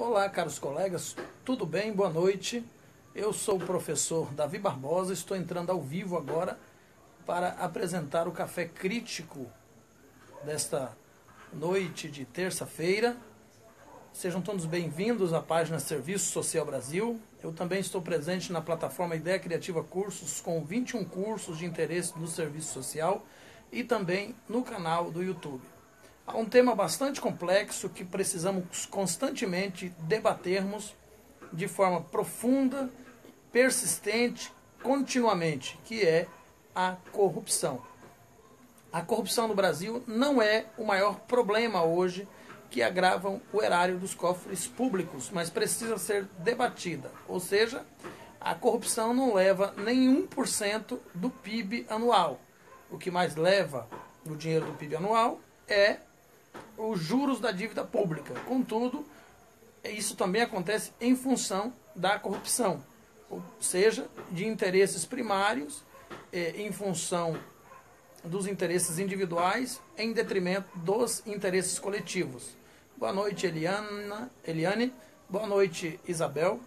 Olá, caros colegas, tudo bem? Boa noite. Eu sou o professor Davi Barbosa, estou entrando ao vivo agora para apresentar o Café Crítico desta noite de terça-feira. Sejam todos bem-vindos à página Serviço Social Brasil. Eu também estou presente na plataforma Ideia Criativa Cursos com 21 cursos de interesse do serviço social e também no canal do YouTube. Há um tema bastante complexo que precisamos constantemente debatermos de forma profunda, persistente, continuamente, que é a corrupção. A corrupção no Brasil não é o maior problema hoje que agravam o erário dos cofres públicos, mas precisa ser debatida. Ou seja, a corrupção não leva nem 1% do PIB anual. O que mais leva o dinheiro do PIB anual é os juros da dívida pública. Contudo, isso também acontece em função da corrupção, ou seja, de interesses primários, em função dos interesses individuais, em detrimento dos interesses coletivos. Boa noite, Eliane. Boa noite, Isabel.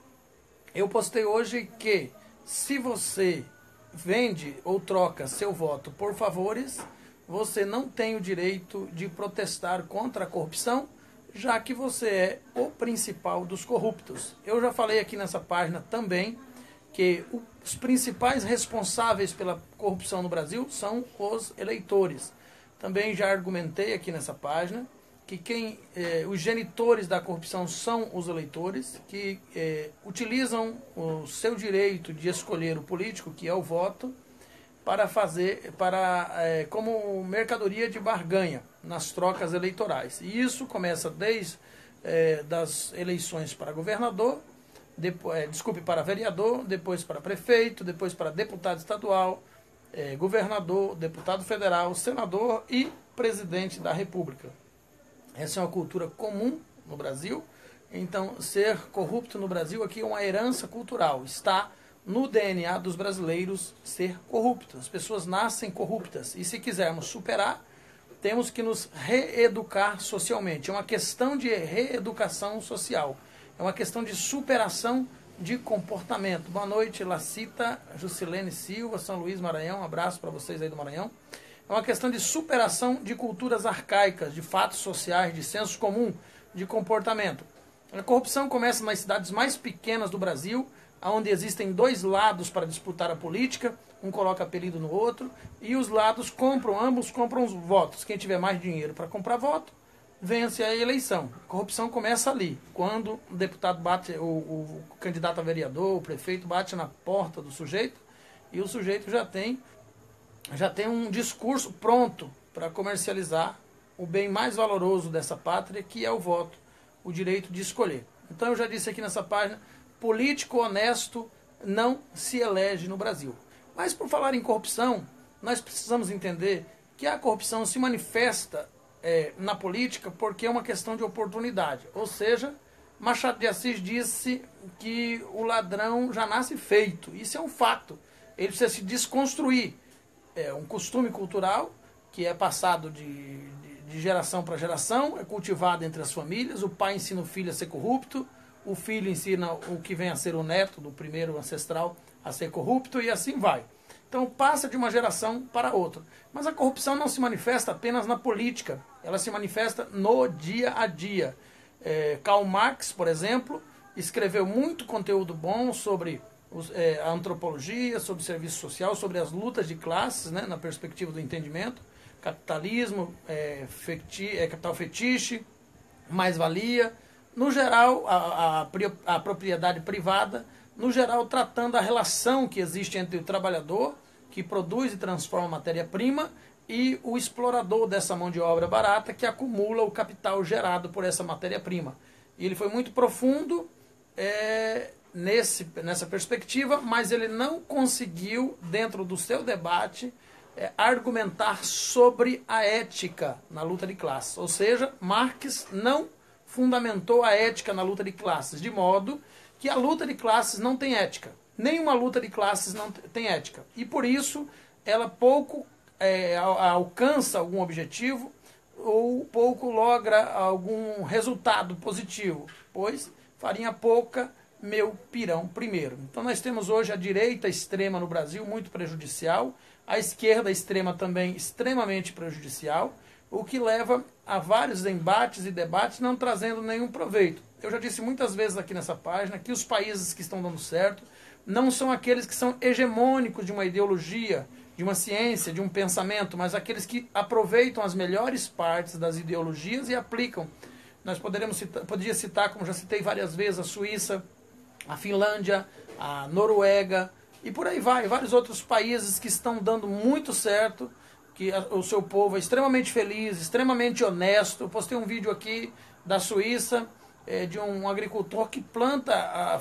Eu postei hoje que se você vende ou troca seu voto por favores, você não tem o direito de protestar contra a corrupção, já que você é o principal dos corruptos. Eu já falei aqui nessa página também que os principais responsáveis pela corrupção no Brasil são os eleitores. Também já argumentei aqui nessa página que os genitores da corrupção são os eleitores, que utilizam o seu direito de escolher o político, que é o voto, como mercadoria de barganha nas trocas eleitorais. E isso começa desde das eleições para governador, para vereador, depois para prefeito, depois para deputado estadual, governador, deputado federal, senador e presidente da República. Essa é uma cultura comum no Brasil. Então, ser corrupto no Brasil aqui é uma herança cultural. Está no DNA dos brasileiros ser corrupto. As pessoas nascem corruptas. E se quisermos superar, temos que nos reeducar socialmente. É uma questão de reeducação social. É uma questão de superação de comportamento. Boa noite, Lacita, Jusilene Silva, São Luís, Maranhão. Um abraço para vocês aí do Maranhão. É uma questão de superação de culturas arcaicas, de fatos sociais, de senso comum, de comportamento. A corrupção começa nas cidades mais pequenas do Brasil, onde existem dois lados para disputar a política, um coloca apelido no outro, e os lados ambos compram os votos. Quem tiver mais dinheiro para comprar voto, vence a eleição. A corrupção começa ali, quando o deputado o candidato a vereador, o prefeito bate na porta do sujeito, e o sujeito já tem um discurso pronto para comercializar o bem mais valoroso dessa pátria, que é o voto, o direito de escolher. Então eu já disse aqui nessa página, político honesto não se elege no Brasil. Mas por falar em corrupção, nós precisamos entender que a corrupção se manifesta na política porque é uma questão de oportunidade. Ou seja, Machado de Assis disse que o ladrão já nasce feito. Isso é um fato. Ele precisa se desconstruir. É um costume cultural que é passado de geração para geração, é cultivado entre as famílias. O pai ensina o filho a ser corrupto, o filho ensina o que vem a ser o neto do primeiro ancestral a ser corrupto e assim vai. Então passa de uma geração para outra. Mas a corrupção não se manifesta apenas na política, ela se manifesta no dia a dia. Karl Marx, por exemplo, escreveu muito conteúdo bom sobre a antropologia, sobre o serviço social, sobre as lutas de classes, né, na perspectiva do entendimento, capitalismo, capital fetiche, mais-valia, no geral, a propriedade privada, no geral, tratando a relação que existe entre o trabalhador, que produz e transforma matéria-prima, e o explorador dessa mão de obra barata, que acumula o capital gerado por essa matéria-prima. E ele foi muito profundo nessa perspectiva, mas ele não conseguiu, dentro do seu debate, argumentar sobre a ética na luta de classes. Ou seja, Marx não fundamentou a ética na luta de classes, de modo que a luta de classes não tem ética. Nenhuma luta de classes não tem ética. E por isso ela pouco alcança algum objetivo, ou pouco logra algum resultado positivo, pois farinha pouca, meu pirão primeiro. Então nós temos hoje a direita extrema no Brasil, muito prejudicial, a esquerda extrema também extremamente prejudicial, o que leva a vários embates e debates não trazendo nenhum proveito. Eu já disse muitas vezes aqui nessa página que os países que estão dando certo não são aqueles que são hegemônicos de uma ideologia, de uma ciência, de um pensamento, mas aqueles que aproveitam as melhores partes das ideologias e aplicam. Nós poderia citar, como já citei várias vezes, a Suíça, a Finlândia, a Noruega e por aí vai, vários outros países que estão dando muito certo, que o seu povo é extremamente feliz, extremamente honesto. Eu postei um vídeo aqui da Suíça, de um agricultor que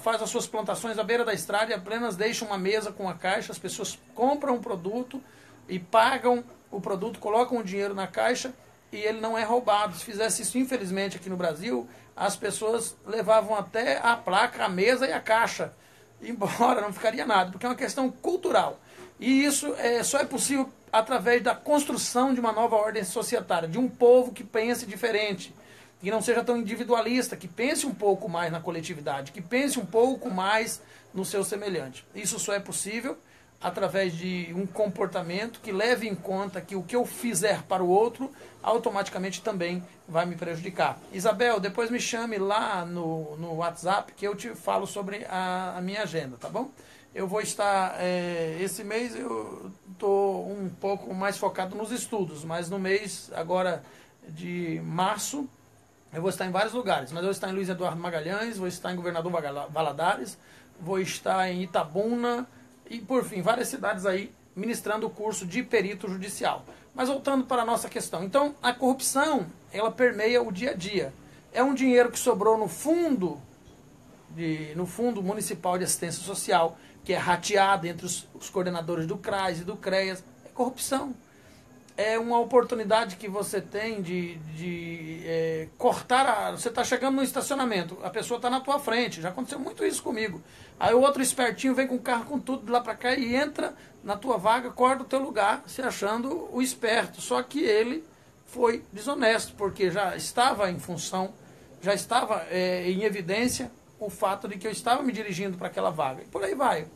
faz as suas plantações à beira da estrada e apenas deixa uma mesa com a caixa, as pessoas compram o produto e pagam o produto, colocam o dinheiro na caixa e ele não é roubado. Se fizesse isso, infelizmente, aqui no Brasil, as pessoas levavam até a placa, a mesa e a caixa embora, não ficaria nada, porque é uma questão cultural. E isso só é possível através da construção de uma nova ordem societária, de um povo que pense diferente, que não seja tão individualista, que pense um pouco mais na coletividade, que pense um pouco mais no seu semelhante. Isso só é possível através de um comportamento que leve em conta que o que eu fizer para o outro, automaticamente também vai me prejudicar. Isabel, depois me chame lá no WhatsApp que eu te falo sobre a minha agenda, tá bom? Eu vou estar, esse mês eu estou um pouco mais focado nos estudos, mas no mês agora de março, eu vou estar em vários lugares, mas eu vou estar em Luiz Eduardo Magalhães, vou estar em Governador Valadares, vou estar em Itabuna e, por fim, várias cidades aí ministrando o curso de perito judicial. Mas voltando para a nossa questão. Então, a corrupção, ela permeia o dia a dia. É um dinheiro que sobrou no Fundo Municipal de Assistência Social, que é rateado entre os coordenadores do CRAS e do CREAS. É corrupção. É uma oportunidade que você tem de cortar. Você está chegando no estacionamento, a pessoa está na tua frente. Já aconteceu muito isso comigo. Aí o outro espertinho vem com o carro com tudo de lá para cá e entra na tua vaga, corta o teu lugar, se achando o esperto. Só que ele foi desonesto, porque já estava em função, já estava em evidência o fato de que eu estava me dirigindo para aquela vaga. E por aí vai.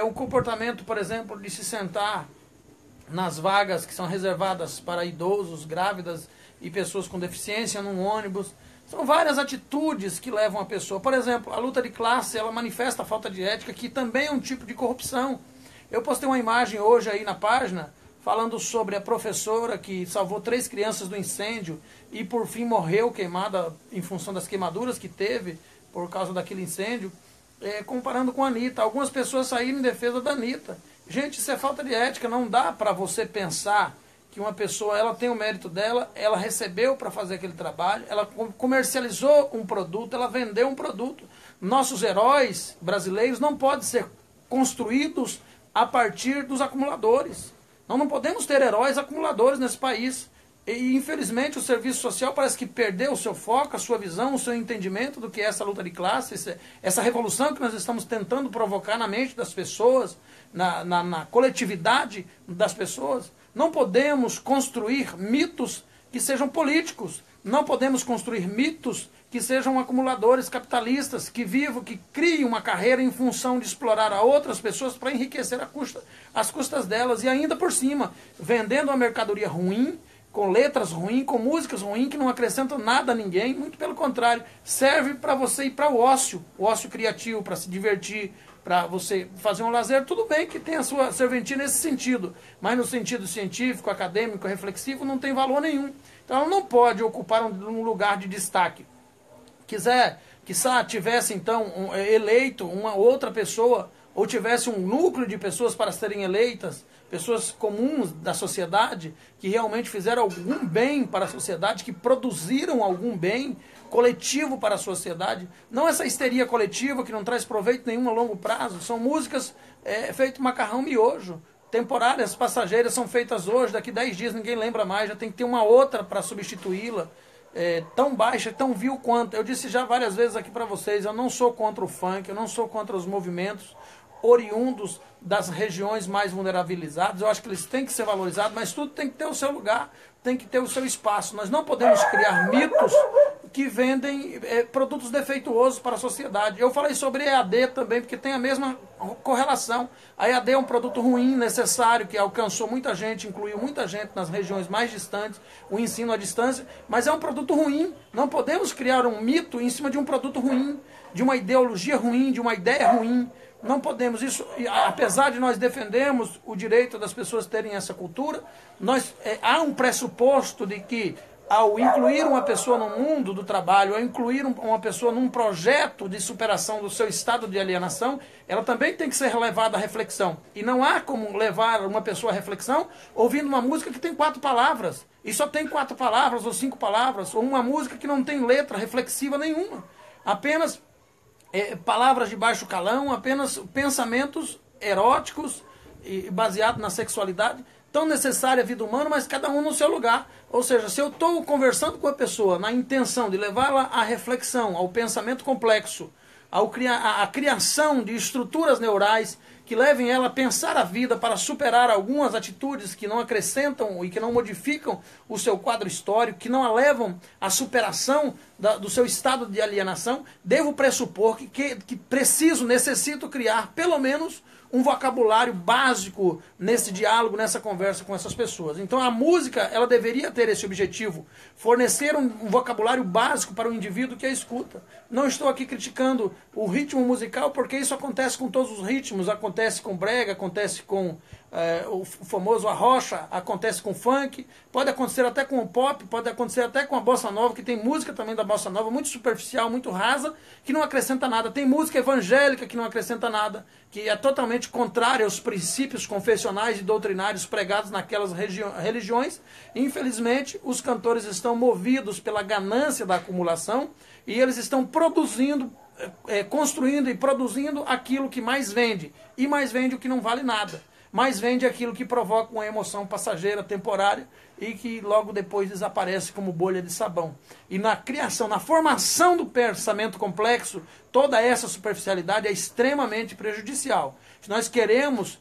O comportamento, por exemplo, de se sentar nas vagas que são reservadas para idosos, grávidas e pessoas com deficiência num ônibus. São várias atitudes que levam a pessoa. Por exemplo, a luta de classe, ela manifesta a falta de ética, que também é um tipo de corrupção. Eu postei uma imagem hoje aí na página, falando sobre a professora que salvou 3 crianças do incêndio e por fim morreu queimada em função das queimaduras que teve por causa daquele incêndio, comparando com a Anitta. Algumas pessoas saíram em defesa da Anitta. Gente, isso é falta de ética. Não dá para você pensar que uma pessoa, ela tem o mérito dela, ela recebeu para fazer aquele trabalho, ela comercializou um produto, ela vendeu um produto. Nossos heróis brasileiros não podem ser construídos a partir dos acumuladores. Nós não podemos ter heróis acumuladores nesse país. E, infelizmente, o serviço social parece que perdeu o seu foco, a sua visão, o seu entendimento do que é essa luta de classe, essa revolução que nós estamos tentando provocar na mente das pessoas, na coletividade das pessoas. Não podemos construir mitos que sejam políticos. Não podemos construir mitos que sejam acumuladores capitalistas, que vivam, que criem uma carreira em função de explorar a outras pessoas para enriquecer às custas delas. E ainda por cima, vendendo uma mercadoria ruim, com letras ruins, com músicas ruins, que não acrescentam nada a ninguém. Muito pelo contrário, serve para você ir para o ócio criativo, para se divertir, para você fazer um lazer. Tudo bem que tem a sua serventia nesse sentido, mas no sentido científico, acadêmico, reflexivo, não tem valor nenhum. Então ela não pode ocupar um lugar de destaque. Quiçá tivesse então eleito uma outra pessoa, ou tivesse um núcleo de pessoas para serem eleitas, pessoas comuns da sociedade, que realmente fizeram algum bem para a sociedade, que produziram algum bem coletivo para a sociedade. Não essa histeria coletiva que não traz proveito nenhum a longo prazo. São músicas feito macarrão miojo, temporárias, passageiras, são feitas hoje, daqui 10 dias ninguém lembra mais, já tem que ter uma outra para substituí-la. Tão baixa, tão vil quanto. Eu disse já várias vezes aqui para vocês, eu não sou contra o funk, eu não sou contra os movimentos. oriundos das regiões mais vulnerabilizadas. Eu acho que eles têm que ser valorizados, mas tudo tem que ter o seu lugar, tem que ter o seu espaço. Nós não podemos criar mitos que vendem produtos defeituosos para a sociedade. Eu falei sobre EAD também, porque tem a mesma correlação. A EAD é um produto ruim, necessário, que alcançou muita gente, incluiu muita gente nas regiões mais distantes, o ensino à distância, mas é um produto ruim. Não podemos criar um mito em cima de um produto ruim, de uma ideologia ruim, de uma ideia ruim. Não podemos, isso, apesar de nós defendermos o direito das pessoas terem essa cultura, há um pressuposto de que ao incluir uma pessoa no mundo do trabalho, ao incluir uma pessoa num projeto de superação do seu estado de alienação, ela também tem que ser levada à reflexão. E não há como levar uma pessoa à reflexão ouvindo uma música que tem 4 palavras, e só tem 4 palavras ou 5 palavras, ou uma música que não tem letra reflexiva nenhuma. Apenas palavras de baixo calão, apenas pensamentos eróticos e baseados na sexualidade, tão necessária à vida humana, mas cada um no seu lugar. Ou seja, se eu estou conversando com a pessoa na intenção de levá-la à reflexão, ao pensamento complexo, à criação de estruturas neurais que levem ela a pensar a vida para superar algumas atitudes que não acrescentam e que não modificam o seu quadro histórico, que não a levam à superação do seu estado de alienação, devo pressupor que necessito criar pelo menos um vocabulário básico nesse diálogo, nessa conversa com essas pessoas. Então a música, ela deveria ter esse objetivo, fornecer um vocabulário básico para o indivíduo que a escuta. Não estou aqui criticando o ritmo musical, porque isso acontece com todos os ritmos, acontece com brega, acontece com o famoso arrocha, acontece com funk, pode acontecer até com o pop, pode acontecer até com a bossa nova, que tem música também da bossa nova, muito superficial, muito rasa, que não acrescenta nada. Tem música evangélica que não acrescenta nada, que é totalmente contrária aos princípios confessionais e doutrinários pregados naquelas religiões. Infelizmente, os cantores estão movidos pela ganância da acumulação e eles estão construindo e produzindo aquilo que mais vende, e mais vende o que não vale nada. Mas vende aquilo que provoca uma emoção passageira, temporária, e que logo depois desaparece como bolha de sabão. E na criação, na formação do pensamento complexo, toda essa superficialidade é extremamente prejudicial. Se nós queremos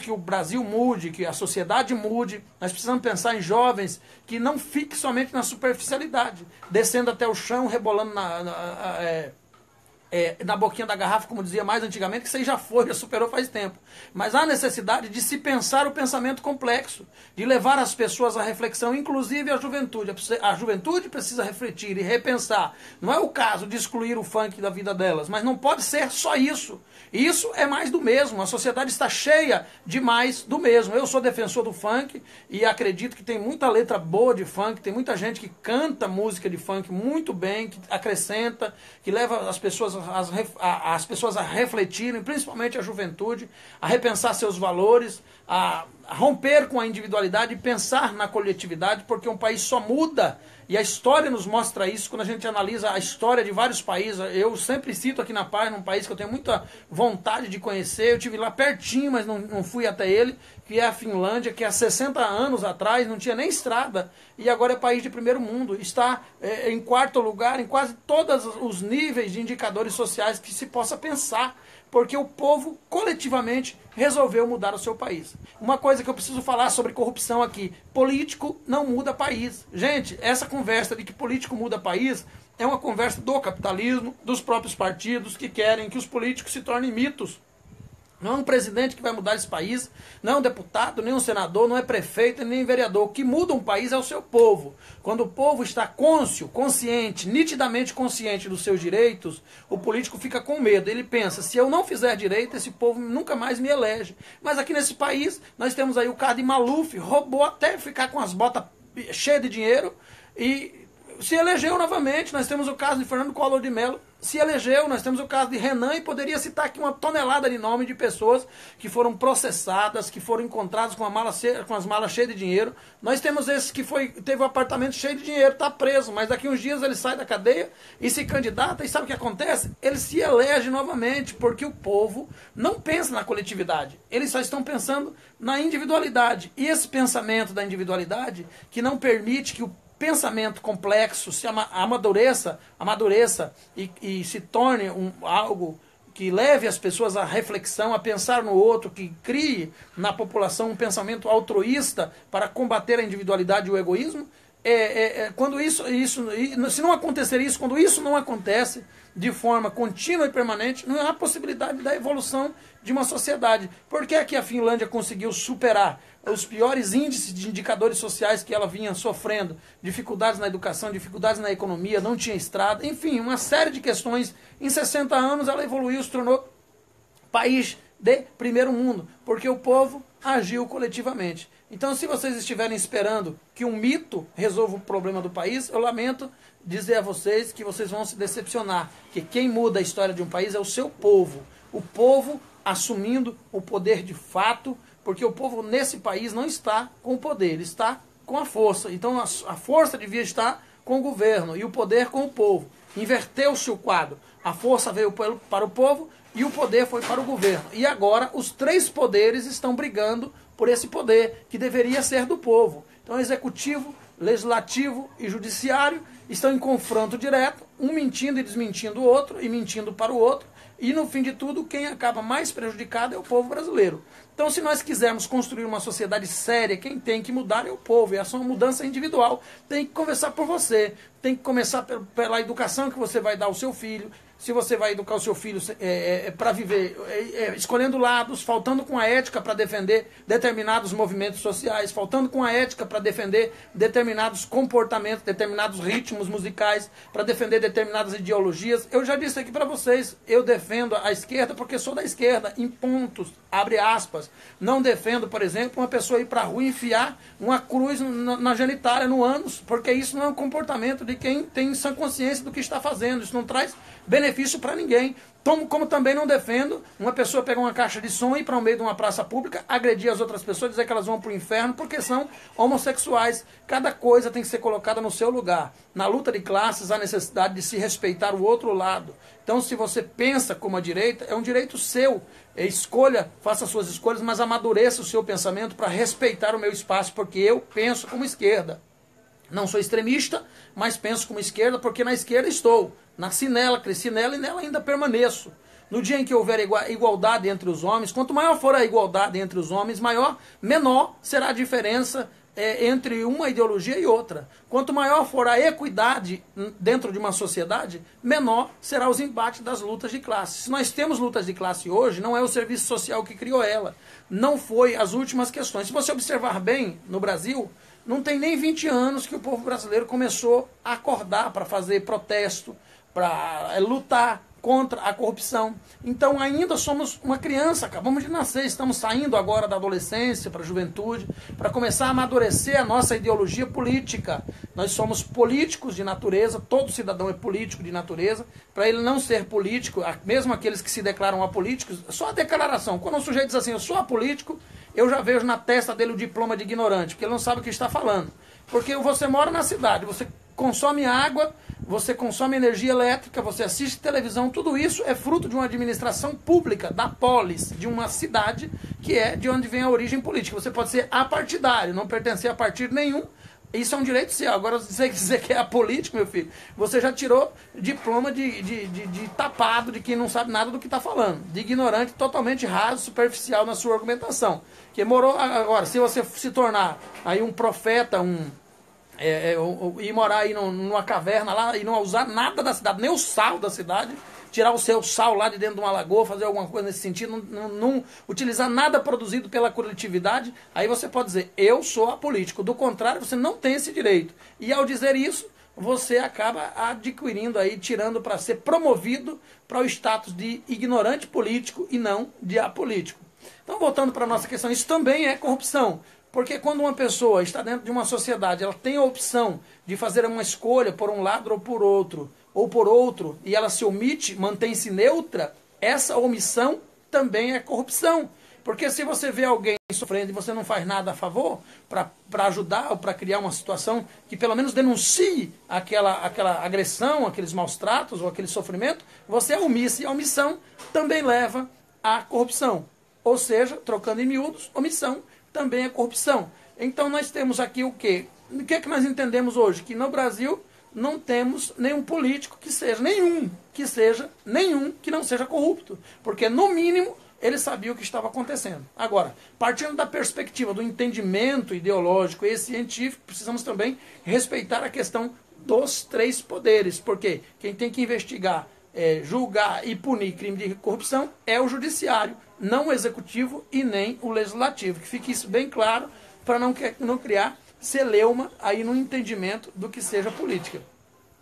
que o Brasil mude, que a sociedade mude, nós precisamos pensar em jovens que não fiquem somente na superficialidade, descendo até o chão, rebolando na boquinha da garrafa, como dizia mais antigamente, que isso aí já foi, já superou faz tempo. Mas há necessidade de se pensar o pensamento complexo, de levar as pessoas à reflexão, inclusive a juventude. A juventude precisa refletir e repensar. Não é o caso de excluir o funk da vida delas, mas não pode ser só isso. Isso é mais do mesmo. A sociedade está cheia de mais do mesmo. Eu sou defensor do funk e acredito que tem muita letra boa de funk, tem muita gente que canta música de funk muito bem, que acrescenta, que leva as pessoas a refletirem, principalmente a juventude, a repensar seus valores, a romper com a individualidade e pensar na coletividade, porque um país só muda, e a história nos mostra isso quando a gente analisa a história de vários países. Eu sempre cito aqui na página um país que eu tenho muita vontade de conhecer, eu estive lá pertinho, mas não fui até ele, que é a Finlândia, que há 60 anos atrás não tinha nem estrada, e agora é país de primeiro mundo, está em 4º lugar em quase todos os níveis de indicadores sociais que se possa pensar, porque o povo coletivamente resolveu mudar o seu país. Uma coisa que eu preciso falar sobre corrupção aqui: político não muda país. Gente, essa conversa de que político muda país é uma conversa do capitalismo, dos próprios partidos que querem que os políticos se tornem mitos. Não é um presidente que vai mudar esse país, não é um deputado, nem um senador, não é prefeito, nem vereador. O que muda um país é o seu povo. Quando o povo está consciente, nitidamente consciente dos seus direitos, o político fica com medo. Ele pensa: se eu não fizer direito, esse povo nunca mais me elege. Mas aqui nesse país, nós temos aí o caso de Maluf, roubou até ficar com as botas cheias de dinheiro e se elegeu novamente. Nós temos o caso de Fernando Collor de Mello, se elegeu. Nós temos o caso de Renan, e poderia citar aqui uma tonelada de nome de pessoas que foram processadas, que foram encontradas com as malas cheias de dinheiro. Nós temos esse que teve um apartamento cheio de dinheiro, está preso, mas daqui uns dias ele sai da cadeia e se candidata, e sabe o que acontece? Ele se elege novamente, porque o povo não pensa na coletividade, eles só estão pensando na individualidade. E esse pensamento da individualidade, que não permite que o pensamento complexo se amadureça e se torne algo que leve as pessoas à reflexão, a pensar no outro, que crie na população um pensamento altruísta para combater a individualidade e o egoísmo. Quando se não acontecer isso, quando isso não acontece de forma contínua e permanente, não há possibilidade da evolução de uma sociedade. Por que é que a Finlândia conseguiu superar os piores índices de indicadores sociais que ela vinha sofrendo? Dificuldades na educação, dificuldades na economia, não tinha estrada, enfim, uma série de questões. Em 60 anos ela evoluiu, se tornou país de primeiro mundo, porque o povo agiu coletivamente. Então, se vocês estiverem esperando que um mito resolva o problema do país, eu lamento dizer a vocês que vocês vão se decepcionar, que quem muda a história de um país é o seu povo. O povo assumindo o poder de fato, porque o povo nesse país não está com o poder, ele está com a força. Então, a força devia estar com o governo e o poder com o povo. Inverteu-se o quadro. A força veio para o povo e o poder foi para o governo. E agora os três poderes estão brigando por esse poder, que deveria ser do povo. Então, executivo, legislativo e judiciário estão em confronto direto, um mentindo e desmentindo o outro, e mentindo para o outro, e no fim de tudo, quem acaba mais prejudicado é o povo brasileiro. Então, se nós quisermos construir uma sociedade séria, quem tem que mudar é o povo, e essa é uma mudança individual. Tem que começar por você, tem que começar pela educação que você vai dar ao seu filho. Se você vai educar o seu filho para viver escolhendo lados, faltando com a ética para defender determinados movimentos sociais, faltando com a ética para defender determinados comportamentos, determinados ritmos musicais, para defender determinadas ideologias. Eu já disse aqui para vocês, eu defendo a esquerda porque sou da esquerda, em pontos, abre aspas. Não defendo, por exemplo, uma pessoa ir para a rua e enfiar uma cruz na genitália, no ânus, porque isso não é um comportamento de quem tem sã consciência do que está fazendo. Isso não traz benefício para ninguém. Como também não defendo uma pessoa pegar uma caixa de som e ir para o meio de uma praça pública, agredir as outras pessoas, dizer que elas vão para o inferno porque são homossexuais. Cada coisa tem que ser colocada no seu lugar. Na luta de classes, há necessidade de se respeitar o outro lado. Então, se você pensa como a direita, é um direito seu. Escolha, faça suas escolhas, mas amadureça o seu pensamento para respeitar o meu espaço, porque eu penso como esquerda. Não sou extremista, mas penso como esquerda, porque na esquerda estou. Nasci nela, cresci nela e nela ainda permaneço. No dia em que houver igualdade entre os homens, quanto maior for a igualdade entre os homens, menor será a diferença entre uma ideologia e outra. Quanto maior for a equidade dentro de uma sociedade, menor será os embates das lutas de classe. Se nós temos lutas de classe hoje, não é o serviço social que criou ela. Não foi as últimas questões. Se você observar bem, no Brasil, não tem nem 20 anos que o povo brasileiro começou a acordar para fazer protesto, para lutar contra a corrupção. Então ainda somos uma criança, acabamos de nascer, estamos saindo agora da adolescência para a juventude, para começar a amadurecer a nossa ideologia política. Nós somos políticos de natureza, todo cidadão é político de natureza. Para ele não ser político, mesmo aqueles que se declaram apolíticos, só a declaração. Quando um sujeito diz assim, eu sou apolítico, eu já vejo na testa dele o diploma de ignorante, porque ele não sabe o que está falando. Porque você mora na cidade, você consome água, você consome energia elétrica, você assiste televisão, tudo isso é fruto de uma administração pública, da polis, de uma cidade que é de onde vem a origem política. Você pode ser apartidário, não pertencer a partido nenhum, isso é um direito seu. Agora, se você quiser que é apolítico, meu filho, você já tirou diploma de tapado, de quem não sabe nada do que está falando, de ignorante, totalmente raso, superficial na sua argumentação. Que morou, agora, se você se tornar aí um profeta, e morar aí numa caverna lá e não usar nada da cidade, nem o sal da cidade, tirar o seu sal lá de dentro de uma lagoa, fazer alguma coisa nesse sentido, não utilizar nada produzido pela coletividade, aí você pode dizer, eu sou apolítico. Do contrário, você não tem esse direito. E ao dizer isso, você acaba adquirindo aí, tirando para ser promovido para o status de ignorante político e não de apolítico. Então, voltando para a nossa questão, isso também é corrupção. Porque quando uma pessoa está dentro de uma sociedade, ela tem a opção de fazer uma escolha por um lado ou por outro, e ela se omite, mantém-se neutra, essa omissão também é corrupção. Porque se você vê alguém sofrendo e você não faz nada a favor para ajudar ou para criar uma situação que pelo menos denuncie aquela agressão, aqueles maus tratos ou aquele sofrimento, você é omisso. E a omissão também leva à corrupção. Ou seja, trocando em miúdos, omissão também é corrupção. Então nós temos aqui o quê? O que é que nós entendemos hoje? Que no Brasil não temos nenhum político que não seja corrupto. Porque, no mínimo, ele sabia o que estava acontecendo. Agora, partindo da perspectiva do entendimento ideológico e científico, precisamos também respeitar a questão dos três poderes. Porque quem tem que investigar, julgar e punir crime de corrupção é o judiciário, não o executivo e nem o legislativo. Que fique isso bem claro para não criar celeuma aí no entendimento do que seja política.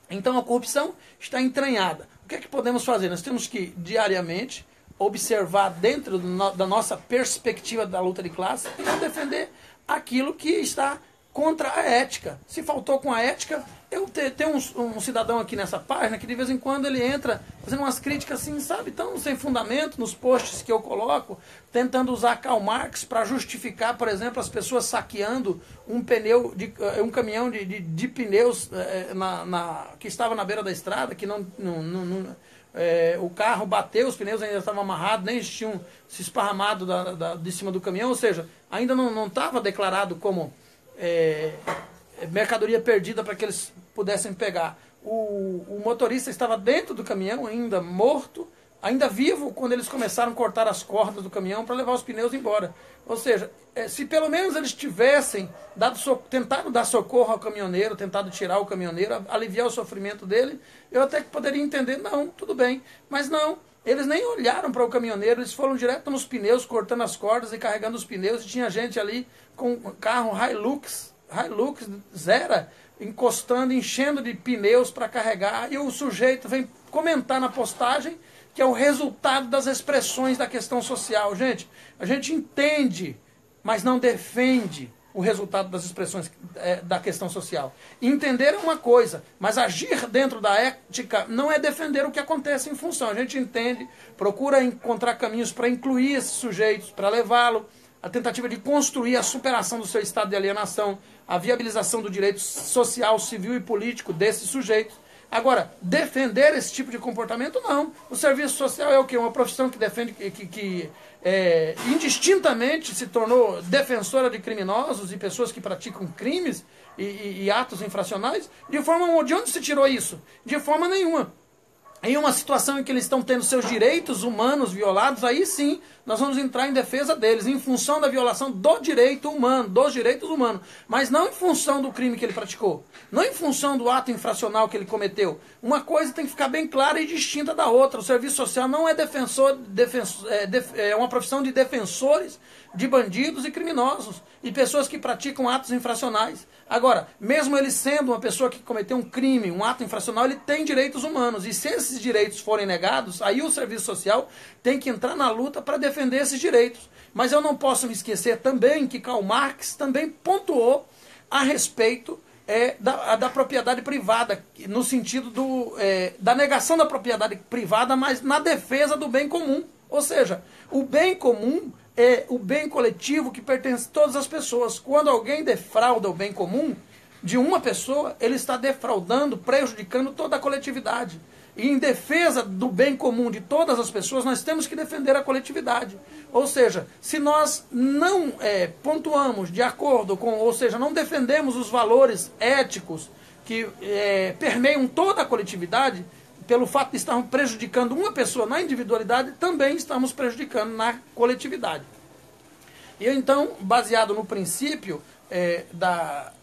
Então a corrupção está entranhada. O que é que podemos fazer? Nós temos que, diariamente, observar dentro da nossa perspectiva da luta de classe e não defender aquilo que está contra a ética. Se faltou com a ética, eu tenho um cidadão aqui nessa página que de vez em quando ele entra fazendo umas críticas assim, sabe, tão sem fundamento nos posts que eu coloco, tentando usar Karl Marx para justificar, por exemplo, as pessoas saqueando um caminhão de pneus que estava na beira da estrada, que o carro bateu, os pneus ainda estavam amarrados, nem tinham se esparramado de cima do caminhão, ou seja, ainda não estava declarado como mercadoria perdida para que eles pudessem pegar. O motorista estava dentro do caminhão, ainda morto, ainda vivo, quando eles começaram a cortar as cordas do caminhão para levar os pneus embora. Ou seja, se pelo menos eles tivessem tentado dar socorro ao caminhoneiro, tentado tirar o caminhoneiro, aliviar o sofrimento dele, eu até que poderia entender, não, tudo bem. Mas não, eles nem olharam para o caminhoneiro, eles foram direto nos pneus, cortando as cordas e carregando os pneus, e tinha gente ali com um carro Hilux Zera, encostando, enchendo de pneus para carregar, e o sujeito vem comentar na postagem que é o resultado das expressões da questão social. Gente, a gente entende, mas não defende o resultado das expressões da questão social. Entender é uma coisa, mas agir dentro da ética não é defender o que acontece em função. A gente entende, procura encontrar caminhos para incluir esses sujeitos, para levá-lo, a tentativa de construir a superação do seu estado de alienação, a viabilização do direito social, civil e político desses sujeitos. Agora, defender esse tipo de comportamento, não. O serviço social é o quê? Uma profissão que defende, que indistintamente se tornou defensora de criminosos e pessoas que praticam crimes e atos infracionais. De onde se tirou isso? De forma nenhuma. Em uma situação em que eles estão tendo seus direitos humanos violados, aí sim nós vamos entrar em defesa deles, em função da violação do direito humano, dos direitos humanos, mas não em função do crime que ele praticou, não em função do ato infracional que ele cometeu. Uma coisa tem que ficar bem clara e distinta da outra. O serviço social não é é uma profissão de defensores de bandidos e criminosos e pessoas que praticam atos infracionais. Agora, mesmo ele sendo uma pessoa que cometeu um crime, um ato infracional, ele tem direitos humanos. E se esses direitos forem negados, aí o serviço social tem que entrar na luta para defender esses direitos. Mas eu não posso me esquecer também que Karl Marx também pontuou a respeito da propriedade privada, no sentido da negação da propriedade privada, mas na defesa do bem comum. Ou seja, o bem comum é o bem coletivo que pertence a todas as pessoas. Quando alguém defrauda o bem comum de uma pessoa, ele está defraudando, prejudicando toda a coletividade. E em defesa do bem comum de todas as pessoas, nós temos que defender a coletividade. Ou seja, se nós não pontuamos de acordo com, ou seja, não defendemos os valores éticos que permeiam toda a coletividade, pelo fato de estarmos prejudicando uma pessoa na individualidade, também estamos prejudicando na coletividade. E então, baseado no princípio da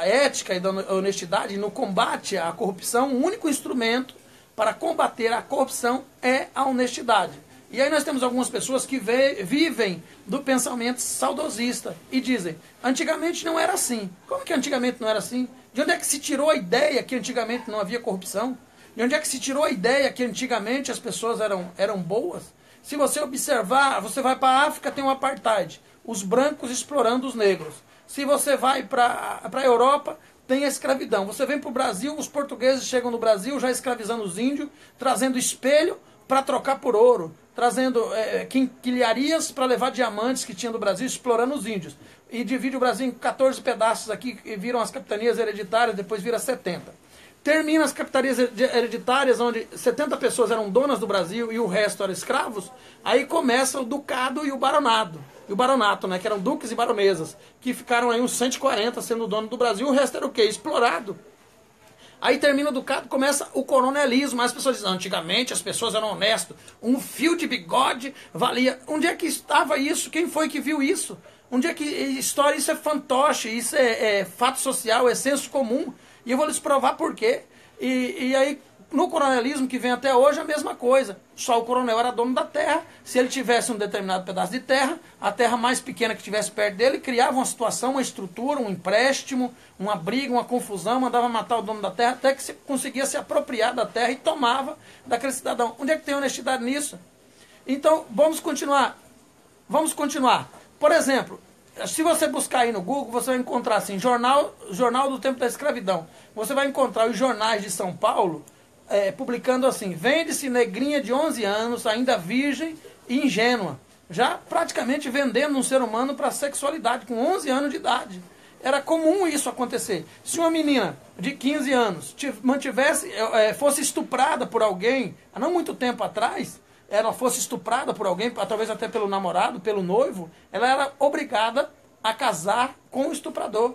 ética e da honestidade, no combate à corrupção, o único instrumento para combater a corrupção é a honestidade. E aí nós temos algumas pessoas que vivem do pensamento saudosista e dizem, antigamente não era assim. Como que antigamente não era assim? De onde é que se tirou a ideia que antigamente não havia corrupção? De onde é que se tirou a ideia que antigamente as pessoas eram boas? Se você observar, você vai para a África, tem o apartheid, os brancos explorando os negros. Se você vai para a Europa, tem a escravidão. Você vem para o Brasil, os portugueses chegam no Brasil já escravizando os índios, trazendo espelho para trocar por ouro, trazendo quinquilharias para levar diamantes que tinha do Brasil, explorando os índios. E divide o Brasil em 14 pedaços aqui, e viram as capitanias hereditárias, depois vira 70. Termina as capitanias hereditárias, onde 70 pessoas eram donas do Brasil e o resto eram escravos. Aí começa o ducado e o baronado. E o baronato, né, que eram duques e baronesas, que ficaram aí uns 140 sendo dono do Brasil. O resto era o quê? Explorado. Aí termina o ducado, começa o coronelismo. As pessoas dizem, antigamente as pessoas eram honestas. Um fio de bigode valia. Onde é que estava isso? Quem foi que viu isso? Onde é que história? Isso é fantoche, isso é fato social, é senso comum. E eu vou lhes provar por quê. E aí, no coronelismo que vem até hoje, a mesma coisa. Só o coronel era dono da terra. Se ele tivesse um determinado pedaço de terra, a terra mais pequena que estivesse perto dele criava uma situação, uma estrutura, um empréstimo, uma briga, uma confusão, mandava matar o dono da terra, até que se conseguia se apropriar da terra e tomava daquele cidadão. Onde é que tem honestidade nisso? Então, vamos continuar. Vamos continuar. Por exemplo, se você buscar aí no Google, você vai encontrar assim, jornal do tempo da escravidão. Você vai encontrar os jornais de São Paulo publicando assim, vende-se negrinha de 11 anos, ainda virgem e ingênua. Já praticamente vendendo um ser humano para a sexualidade, com 11 anos de idade. Era comum isso acontecer. Se uma menina de 15 anos fosse estuprada por alguém, há não muito tempo atrás, ela fosse estuprada por alguém, talvez até pelo namorado, pelo noivo, ela era obrigada a casar com o estuprador.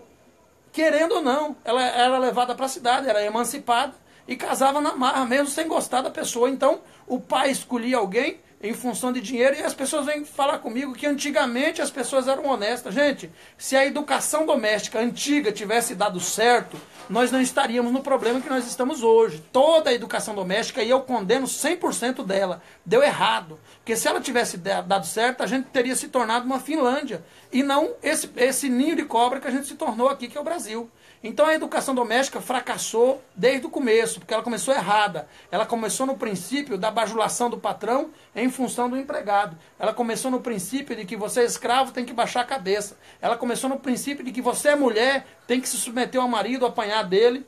Querendo ou não, ela era levada para a cidade, era emancipada e casava na marra, mesmo sem gostar da pessoa. Então, o pai escolhia alguém em função de dinheiro e as pessoas vêm falar comigo que antigamente as pessoas eram honestas. Gente, se a educação doméstica antiga tivesse dado certo, nós não estaríamos no problema que nós estamos hoje. Toda a educação doméstica, e eu condeno 100% dela, deu errado. Porque se ela tivesse dado certo, a gente teria se tornado uma Finlândia. E não esse ninho de cobra que a gente se tornou aqui, que é o Brasil. Então a educação doméstica fracassou desde o começo, porque ela começou errada. Ela começou no princípio da bajulação do patrão em função do empregado. Ela começou no princípio de que você é escravo, tem que baixar a cabeça. Ela começou no princípio de que você é mulher, tem que se submeter ao marido, apanhar dele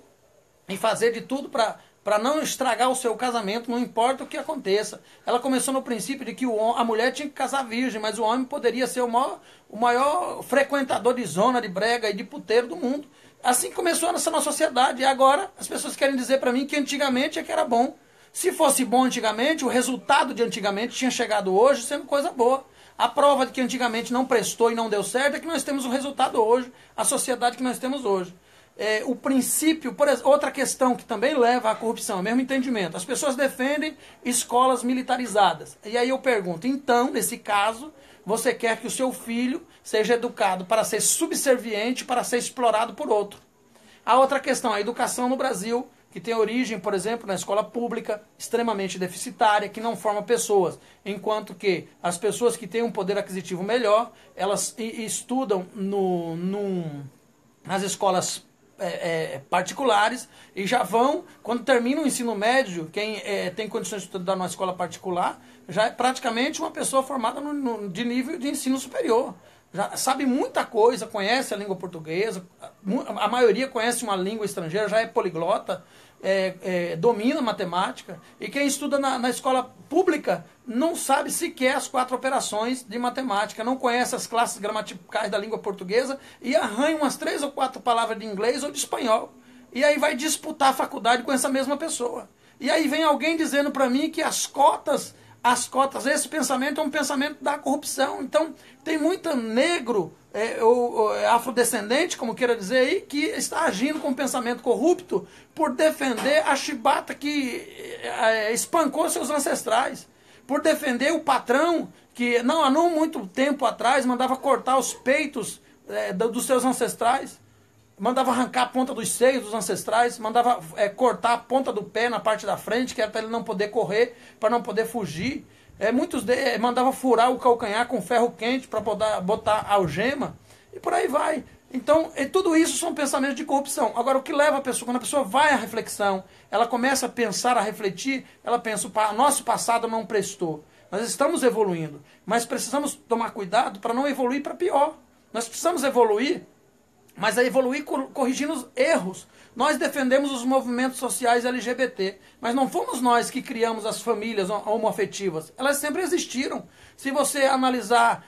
e fazer de tudo para não estragar o seu casamento, não importa o que aconteça. Ela começou no princípio de que a mulher tinha que casar virgem, mas o homem poderia ser o maior frequentador de zona, de brega e de puteiro do mundo. Assim começou essa nossa sociedade. E agora as pessoas querem dizer para mim que antigamente é que era bom. Se fosse bom antigamente, o resultado de antigamente tinha chegado hoje sendo coisa boa. A prova de que antigamente não prestou e não deu certo é que nós temos o resultado hoje, a sociedade que nós temos hoje. O princípio, por exemplo, outra questão que também leva à corrupção, é o mesmo entendimento. As pessoas defendem escolas militarizadas. E aí eu pergunto, então, nesse caso, você quer que o seu filho seja educado para ser subserviente, para ser explorado por outro. A outra questão, a educação no Brasil, que tem origem, por exemplo, na escola pública, extremamente deficitária, que não forma pessoas. Enquanto que as pessoas que têm um poder aquisitivo melhor, elas estudam nas escolas particulares e já vão, quando termina o ensino médio, quem tem condições de estudar numa escola particular, já é praticamente uma pessoa formada de nível de ensino superior. Já sabe muita coisa, conhece a língua portuguesa, a maioria conhece uma língua estrangeira, já é poliglota, domina matemática. E quem estuda na escola pública não sabe sequer as 4 operações de matemática, não conhece as classes gramaticais da língua portuguesa e arranha umas 3 ou 4 palavras de inglês ou de espanhol. E aí vai disputar a faculdade com essa mesma pessoa. E aí vem alguém dizendo para mim que as cotas, esse pensamento é um pensamento da corrupção. Então, tem muito negro, ou afrodescendente, como queira dizer aí, que está agindo com um pensamento corrupto por defender a chibata que espancou seus ancestrais. Por defender o patrão que, há não muito tempo atrás, mandava cortar os peitos dos seus ancestrais. Mandava arrancar a ponta dos seios dos ancestrais, mandava cortar a ponta do pé na parte da frente, que era para ele não poder correr, para não poder fugir. Muitos mandava furar o calcanhar com ferro quente para botar algema, e por aí vai. Então, tudo isso são pensamentos de corrupção. Agora, o que leva a pessoa, quando a pessoa vai à reflexão, ela começa a pensar, a refletir, ela pensa, nosso passado não prestou. Nós estamos evoluindo, mas precisamos tomar cuidado para não evoluir para pior. Nós precisamos evoluir, mas a evoluir corrigindo os erros. Nós defendemos os movimentos sociais LGBT, mas não fomos nós que criamos as famílias homoafetivas. Elas sempre existiram. Se você analisar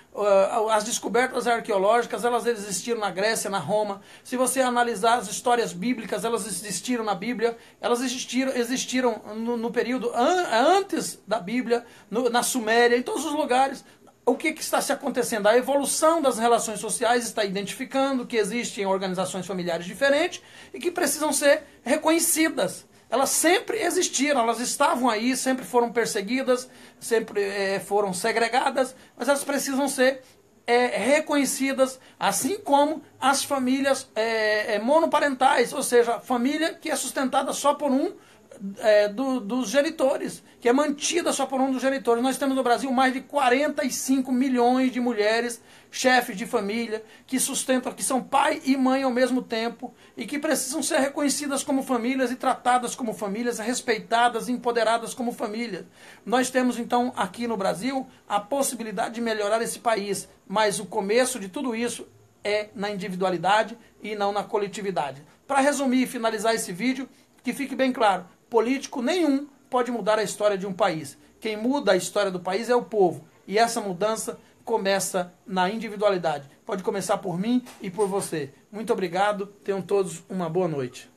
as descobertas arqueológicas, elas existiram na Grécia, na Roma. Se você analisar as histórias bíblicas, elas existiram na Bíblia. Elas existiram no período antes da Bíblia, na Suméria, em todos os lugares. o que está se acontecendo? A evolução das relações sociais está identificando que existem organizações familiares diferentes e que precisam ser reconhecidas. Elas sempre existiram, elas estavam aí, sempre foram perseguidas, sempre foram segregadas, mas elas precisam ser reconhecidas, assim como as famílias monoparentais, ou seja, família que é sustentada só por um dos genitores, que é mantida só por um dos genitores. Nós temos no Brasil mais de 45 milhões de mulheres, chefes de família, que sustentam, que são pai e mãe ao mesmo tempo, e que precisam ser reconhecidas como famílias e tratadas como famílias, respeitadas e empoderadas como famílias. Nós temos então aqui no Brasil a possibilidade de melhorar esse país, mas o começo de tudo isso é na individualidade e não na coletividade. Para resumir e finalizar esse vídeo, que fique bem claro, político nenhum pode mudar a história de um país. Quem muda a história do país é o povo. E essa mudança começa na individualidade. Pode começar por mim e por você. Muito obrigado. Tenham todos uma boa noite.